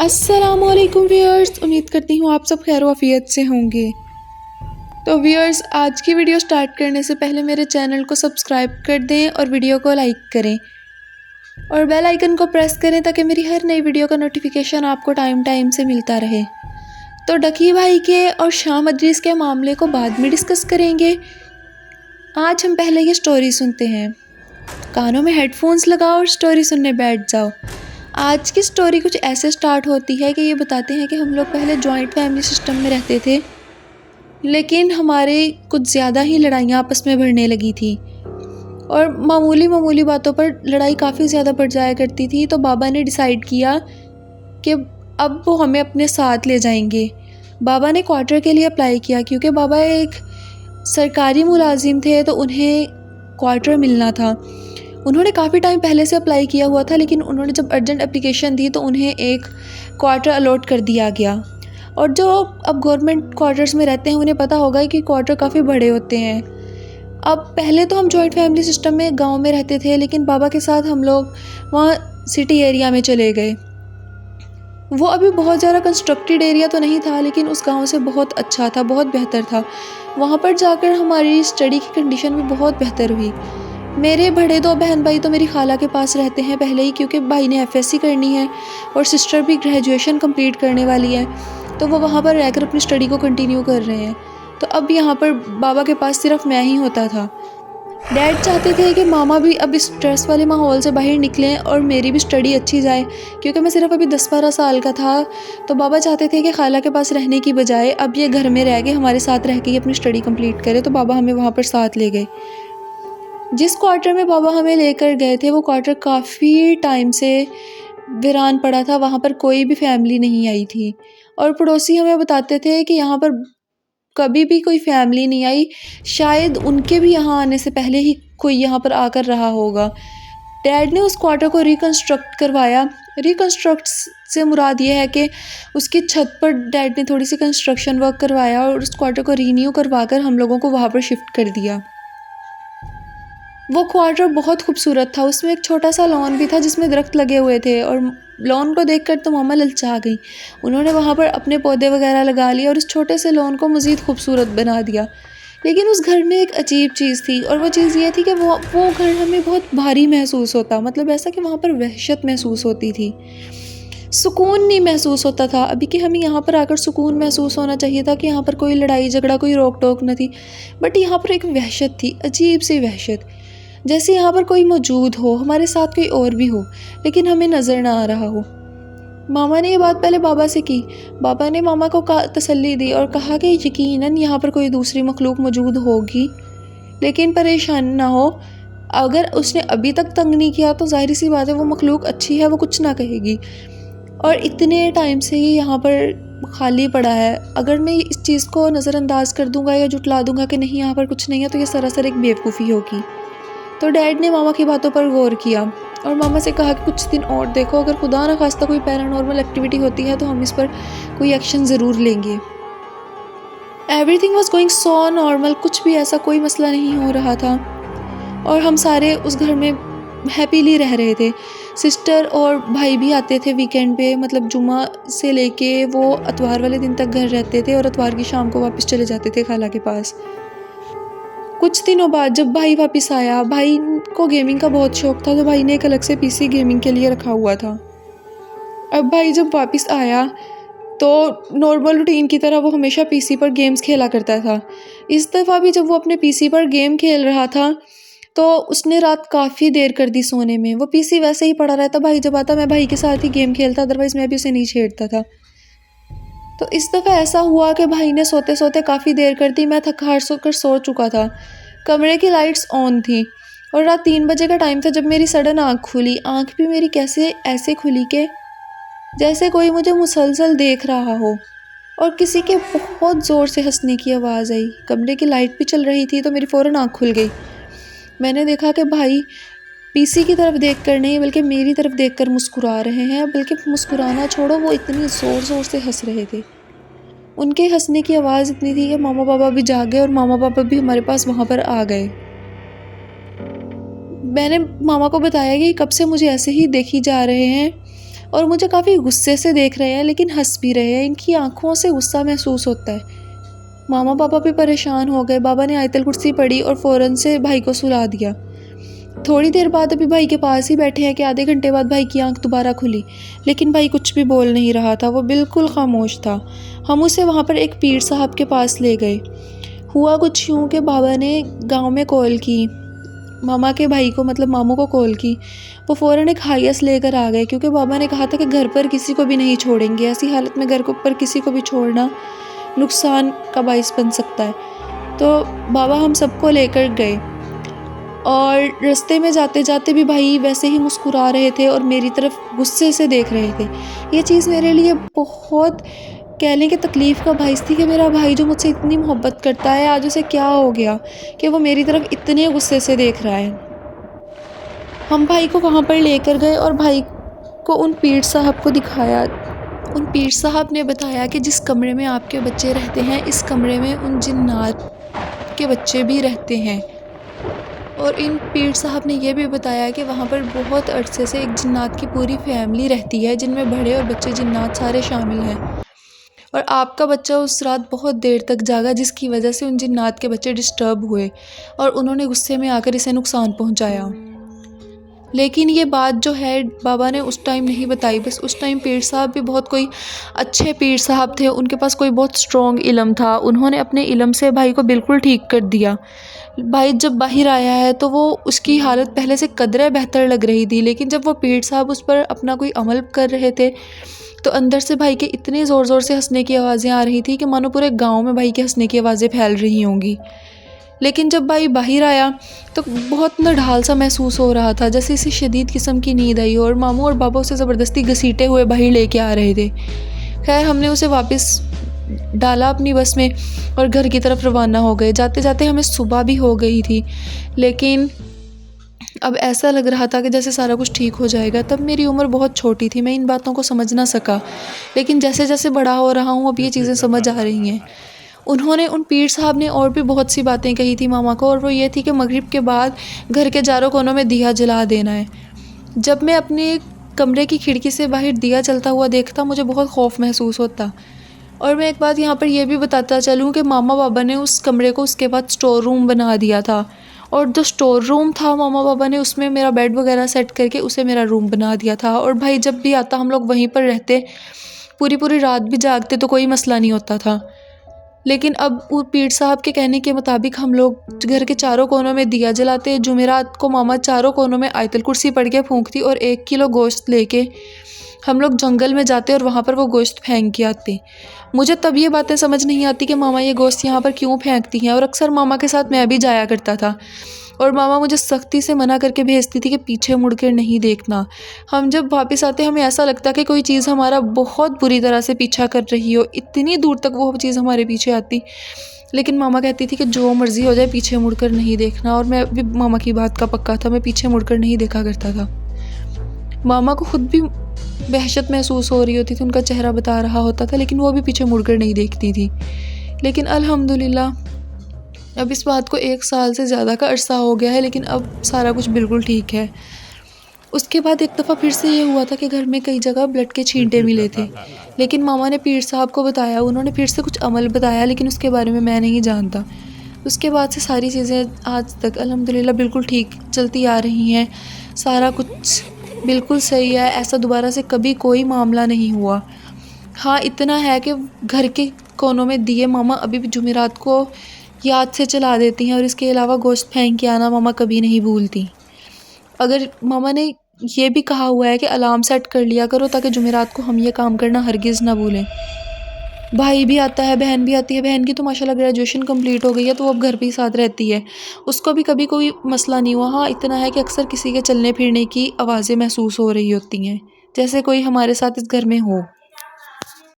अस्सलामुअलैकुम व्यूअर्स, उम्मीद करती हूँ आप सब खैर आफियत से होंगे। तो व्यूअर्स, आज की वीडियो स्टार्ट करने से पहले मेरे चैनल को सब्सक्राइब कर दें और वीडियो को लाइक करें और बेल आइकन को प्रेस करें ताकि मेरी हर नई वीडियो का नोटिफिकेशन आपको टाइम टाइम से मिलता रहे। तो डकी भाई के और शाम अदरीस के मामले को बाद में डिस्कस करेंगे। आज हम पहले ये स्टोरी सुनते हैं। कानों में हेडफोन्स लगाओ और स्टोरी सुनने बैठ जाओ। आज की स्टोरी कुछ ऐसे स्टार्ट होती है कि ये बताते हैं कि हम लोग पहले जॉइंट फैमिली सिस्टम में रहते थे, लेकिन हमारे कुछ ज़्यादा ही लड़ाइयाँ आपस में बढ़ने लगी थी और मामूली बातों पर लड़ाई काफ़ी ज़्यादा बढ़ जाया करती थी। तो बाबा ने डिसाइड किया कि अब वो हमें अपने साथ ले जाएंगे। बाबा ने क्वार्टर के लिए अप्लाई किया क्योंकि बाबा एक सरकारी मुलाजिम थे, तो उन्हें क्वार्टर मिलना था। उन्होंने काफ़ी टाइम पहले से अप्लाई किया हुआ था, लेकिन उन्होंने जब अर्जेंट एप्लीकेशन दी तो उन्हें एक क्वार्टर अलॉट कर दिया गया। और जो अब गवर्नमेंट क्वार्टर्स में रहते हैं उन्हें पता होगा कि क्वार्टर काफ़ी बड़े होते हैं। अब पहले तो हम जॉइंट फैमिली सिस्टम में गांव में रहते थे, लेकिन बाबा के साथ हम लोग वहाँ सिटी एरिया में चले गए। वो अभी बहुत ज़्यादा कंस्ट्रक्टेड एरिया तो नहीं था, लेकिन उस गांव से बहुत अच्छा था, बहुत बेहतर था। वहाँ पर जाकर हमारी स्टडी की कंडीशन भी बहुत बेहतर हुई। मेरे बड़े दो बहन भाई तो मेरी खाला के पास रहते हैं पहले ही, क्योंकि भाई ने एफएससी करनी है और सिस्टर भी ग्रेजुएशन कंप्लीट करने वाली है, तो वो वहाँ पर रहकर अपनी स्टडी को कंटिन्यू कर रहे हैं। तो अब यहाँ पर बाबा के पास सिर्फ मैं ही होता था। डैड चाहते थे कि मामा भी अब इस स्ट्रेस वाले माहौल से बाहर निकलें और मेरी भी स्टडी अच्छी जाए, क्योंकि मैं सिर्फ अभी 10-12 साल का था। तो बाबा चाहते थे कि खाला के पास रहने की बजाय अब ये घर में रह के हमारे साथ रह के अपनी स्टडी कंप्लीट करे। तो बाबा हमें वहाँ पर साथ ले गए। जिस क्वार्टर में बाबा हमें लेकर गए थे वो क्वार्टर काफ़ी टाइम से वीरान पड़ा था। वहाँ पर कोई भी फैमिली नहीं आई थी और पड़ोसी हमें बताते थे कि यहाँ पर कभी भी कोई फैमिली नहीं आई, शायद उनके भी यहाँ आने से पहले ही कोई यहाँ पर आकर रहा होगा। डैड ने उस क्वार्टर को रिकंस्ट्रक्ट करवाया। रिकंस्ट्रक्ट से मुराद ये है कि उसकी छत पर डैड ने थोड़ी सी कंस्ट्रक्शन वर्क करवाया और उस क्वार्टर को रीन्यू करवा कर हम लोगों को वहाँ पर शिफ्ट कर दिया। वो क्वार्टर बहुत खूबसूरत था। उसमें एक छोटा सा लॉन भी था जिसमें दरख्त लगे हुए थे और लॉन को देखकर तो मामा ललचा गई। उन्होंने वहाँ पर अपने पौधे वगैरह लगा लिए और उस छोटे से लॉन को मज़ीद खूबसूरत बना दिया। लेकिन उस घर में एक अजीब चीज़ थी और वो चीज़ ये थी कि वो घर हमें बहुत भारी महसूस होता, मतलब ऐसा कि वहाँ पर वहशत महसूस होती थी, सुकून नहीं महसूस होता था। अभी कि हमें यहाँ पर आकर सुकून महसूस होना चाहिए था कि यहाँ पर कोई लड़ाई झगड़ा कोई रोक टोक न थी, बट यहाँ पर एक वहशत थी, अजीब सी वहशत, जैसे यहाँ पर कोई मौजूद हो, हमारे साथ कोई और भी हो लेकिन हमें नज़र ना आ रहा हो। मामा ने ये बात पहले बाबा से की। बाबा ने मामा को तसल्ली दी और कहा कि यकीनन यहाँ पर कोई दूसरी मखलूक मौजूद होगी, लेकिन परेशान ना हो। अगर उसने अभी तक तंग नहीं किया तो जाहिर सी बात है वो मखलूक अच्छी है, वो कुछ ना कहेगी। और इतने टाइम से ही यहाँ पर खाली पड़ा है, अगर मैं इस चीज़ को नज़रअंदाज कर दूँगा या जुटला दूँगा कि नहीं यहाँ पर कुछ नहीं है, तो ये सरासर एक बेवकूफ़ी होगी। तो डैड ने मामा की बातों पर गौर किया और मामा से कहा कि कुछ दिन और देखो, अगर खुदा न खास्ता कोई पैरानॉर्मल एक्टिविटी होती है तो हम इस पर कोई एक्शन ज़रूर लेंगे। Everything was going so normal, कुछ भी ऐसा कोई मसला नहीं हो रहा था और हम सारे उस घर में हैप्पीली रह रहे थे। सिस्टर और भाई भी आते थे वीकेंड पे, मतलब जुमा से लेके वो अतवार वाले दिन तक घर रहते थे और अतवार की शाम को वापस चले जाते थे खाला के पास। कुछ दिनों बाद जब भाई वापस आया, भाई को गेमिंग का बहुत शौक था, तो भाई ने एक अलग से पीसी गेमिंग के लिए रखा हुआ था। अब भाई जब वापस आया तो नॉर्मल रूटीन की तरह वो हमेशा पीसी पर गेम्स खेला करता था। इस दफ़ा भी जब वो अपने पीसी पर गेम खेल रहा था तो उसने रात काफ़ी देर कर दी सोने में। वो पीसी वैसे ही पड़ा रहता, भाई जब आता मैं भाई के साथ ही गेम खेलता, अदरवाइज़ मैं भी उसे नहीं छेड़ता था। तो इस दफ़ा ऐसा हुआ कि भाई ने सोते सोते काफ़ी देर कर दी। मैं थक हार सोकर सो चुका था। कमरे की लाइट्स ऑन थी और रात 3 बजे का टाइम था जब मेरी सडन आँख खुली। आँख भी मेरी कैसे ऐसे खुली कि जैसे कोई मुझे मुसलसल देख रहा हो और किसी के बहुत ज़ोर से हंसने की आवाज़ आई। कमरे की लाइट भी चल रही थी तो मेरी फ़ौरन आँख खुल गई। मैंने देखा कि भाई पीसी की तरफ देखकर नहीं बल्कि मेरी तरफ देखकर मुस्कुरा रहे हैं, बल्कि मुस्कुराना छोड़ो, वो इतनी ज़ोर से हंस रहे थे। उनके हंसने की आवाज़ इतनी थी कि मामा पापा भी जाग गए और मामा पापा भी हमारे पास वहाँ पर आ गए। मैंने मामा को बताया कि कब से मुझे ऐसे ही देखी जा रहे हैं और मुझे काफ़ी गुस्से से देख रहे हैं, लेकिन हंस भी रहे हैं। इनकी आंखों से गुस्सा महसूस होता है। मामा पापा भी परेशान हो गए। बाबा ने आयतल कुर्सी पढ़ी और फ़ौरन से भाई को सुला दिया। थोड़ी देर बाद अभी भाई के पास ही बैठे हैं कि आधे घंटे बाद भाई की आंख दोबारा खुली, लेकिन भाई कुछ भी बोल नहीं रहा था। वो बिल्कुल खामोश था। हम उसे वहाँ पर एक पीर साहब के पास ले गए। हुआ कुछ यूँ कि बाबा ने गांव में कॉल की, मामा के भाई को मतलब मामू को कॉल की। वो फ़ौरन एक हाईएस लेकर आ गए, क्योंकि बाबा ने कहा था कि घर पर किसी को भी नहीं छोड़ेंगे। ऐसी हालत में घर पर किसी को भी छोड़ना नुकसान का बाइस बन सकता है। तो बाबा हम सबको लेकर गए और रास्ते में जाते जाते भी भाई वैसे ही मुस्कुरा रहे थे और मेरी तरफ गुस्से से देख रहे थे। ये चीज़ मेरे लिए बहुत कह लें कि तकलीफ़ का बाइस थी कि मेरा भाई जो मुझसे इतनी मोहब्बत करता है, आज उसे क्या हो गया कि वो मेरी तरफ इतने गुस्से से देख रहा है। हम भाई को वहाँ पर लेकर गए और भाई को उन पीर साहब को दिखाया। उन पीर साहब ने बताया कि जिस कमरे में आपके बच्चे रहते हैं, इस कमरे में उन जिन्नात के बच्चे भी रहते हैं। और इन पीर साहब ने यह भी बताया कि वहाँ पर बहुत अरसे से एक जिन्नात की पूरी फैमिली रहती है, जिनमें बड़े और बच्चे जिन्नात सारे शामिल हैं। और आपका बच्चा उस रात बहुत देर तक जागा, जिसकी वजह से उन जिन्नात के बच्चे डिस्टर्ब हुए और उन्होंने गुस्से में आकर इसे नुकसान पहुँचाया। लेकिन ये बात जो है बाबा ने उस टाइम नहीं बताई। बस उस टाइम पीर साहब भी बहुत कोई अच्छे पीर साहब थे, उनके पास कोई बहुत स्ट्रॉन्ग इल्म था। उन्होंने अपने इल्म से भाई को बिल्कुल ठीक कर दिया। भाई जब बाहर आया है तो वो उसकी हालत पहले से कदरे बेहतर लग रही थी, लेकिन जब वो पीर साहब उस पर अपना कोई अमल कर रहे थे तो अंदर से भाई के इतने ज़ोर ज़ोर से हंसने की आवाज़ें आ रही थी कि मानो पूरे गाँव में भाई के हंसने की आवाज़ें फैल रही होंगी। लेकिन जब भाई बाहर आया तो बहुत नढाल सा महसूस हो रहा था, जैसे इसे शदीद किस्म की नींद आई हो, और मामू और बाबा उसे ज़बरदस्ती घसीटे हुए बाहर लेके आ रहे थे। खैर हमने उसे वापस डाला अपनी बस में और घर की तरफ रवाना हो गए। जाते जाते हमें सुबह भी हो गई थी, लेकिन अब ऐसा लग रहा था कि जैसे सारा कुछ ठीक हो जाएगा। तब मेरी उम्र बहुत छोटी थी, मैं इन बातों को समझ ना सका, लेकिन जैसे जैसे बड़ा हो रहा हूँ अब ये चीज़ें समझ आ रही हैं। उन्होंने उन पीर साहब ने और भी बहुत सी बातें कही थी मामा को, और वो ये थी कि मगरिब के बाद घर के चारों कोनों में दिया जला देना है। जब मैं अपने कमरे की खिड़की से बाहर दिया जलता हुआ देखता मुझे बहुत खौफ महसूस होता। और मैं एक बात यहाँ पर यह भी बताता चलूँ कि मामा बाबा ने उस कमरे को उसके बाद स्टोर रूम बना दिया था, और जो स्टोर रूम था मामा बाबा ने उसमें मेरा बेड वगैरह सेट करके उसे मेरा रूम बना दिया था। और भाई जब भी आता हम लोग वहीं पर रहते, पूरी पूरी रात भी जागते तो कोई मसला नहीं होता था। लेकिन अब वो पीर साहब के कहने के मुताबिक हम लोग घर के चारों कोनों में दिया जलाते। जुमेरात को मामा चारों कोनों में आयतल कुर्सी पढ़ के फूंकती और 1 किलो गोश्त लेके हम लोग जंगल में जाते और वहाँ पर वो गोश्त फेंक के आते। मुझे तब ये बातें समझ नहीं आती कि मामा ये गोश्त यहाँ पर क्यों फेंकती हैं, और अक्सर मामा के साथ मैं भी जाया करता था और मामा मुझे सख्ती से मना करके भेजती थी कि पीछे मुड़ कर नहीं देखना। हम जब वापस आते हमें ऐसा लगता कि कोई चीज़ हमारा बहुत बुरी तरह से पीछा कर रही हो, इतनी दूर तक वो चीज़ हमारे पीछे आती। लेकिन मामा कहती थी कि जो मर्ज़ी हो जाए पीछे मुड़कर नहीं देखना, और मैं भी मामा की बात का पक्का था, मैं पीछे मुड़कर नहीं देखा करता था। मामा को खुद भी वहशत महसूस हो रही होती थी, उनका चेहरा बता रहा होता था, लेकिन वो भी पीछे मुड़कर नहीं देखती थी। लेकिन अल्हम्दुलिल्लाह अब इस बात को 1 साल से ज़्यादा का अरसा हो गया है, लेकिन अब सारा कुछ बिल्कुल ठीक है। उसके बाद एक दफ़ा फिर से ये हुआ था कि घर में कई जगह ब्लड के छींटे मिले थे, लेकिन मामा ने पीर साहब को बताया, उन्होंने फिर से कुछ अमल बताया, लेकिन उसके बारे में मैं नहीं जानता। उसके बाद से सारी चीज़ें आज तक अल्हम्दुलिल्लाह बिल्कुल ठीक चलती आ रही हैं, सारा कुछ बिल्कुल सही है। ऐसा दोबारा से कभी कोई मामला नहीं हुआ। हाँ, इतना है कि घर के कोनों में दिए मामा अभी भी जुमेरात को याद से चला देती हैं, और इसके अलावा गोश्त फेंक के आना मामा कभी नहीं भूलती। अगर मामा ने ये भी कहा हुआ है कि अलार्म सेट कर लिया करो ताकि जुमेरात को हम ये काम करना हरगिज़ ना भूलें। भाई भी आता है, बहन भी आती है। बहन की तो माशाल्लाह ग्रेजुएशन कंप्लीट हो गई है, तो वो अब घर पे ही साथ रहती है, उसको भी कभी कोई मसला नहीं हुआ। हाँ, इतना है कि अक्सर किसी के चलने फिरने की आवाज़ें महसूस हो रही होती हैं, जैसे कोई हमारे साथ इस घर में हो।